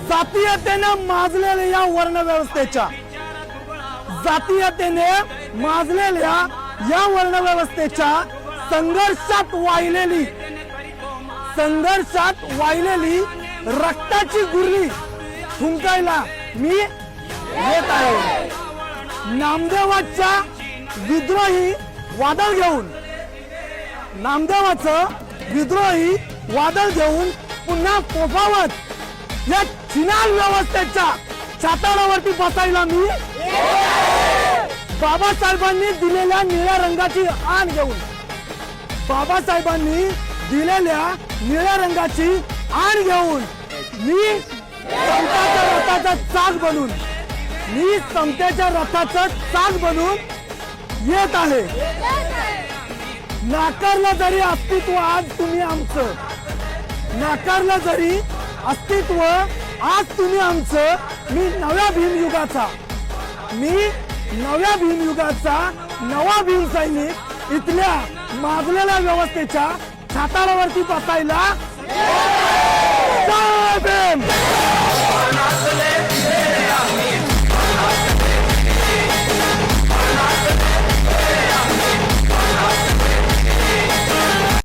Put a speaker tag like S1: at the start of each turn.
S1: जातीयतेने माजलेल्या या वर्ण व्यवस्थेच्या जातीयतेने माजलेल्या या वर्ण व्यवस्थेच्या संघर्षात वाहिलेली रक्ताची गुरली थुंकायला मी येत आहे। नामदेवाच्या विद्रोही वादळ घेऊन पुन्हा फोफावत या चिनाल व्यवस्थेच्या छाताडावरती बसायला मी बाबासाहेबांनी दिलेल्या निळ्या रंगाची आण घेऊन मी समतेच्या रथाचं चाक बनून येत आहे। नाकारलं जरी अस्तित्व आज तुम्ही आमचं मी नव्या भीमयुगाचा नवा भीम सैनिक इथल्या माजलेल्या व्यवस्थेच्या छाताडावरती बसायला जय भीम।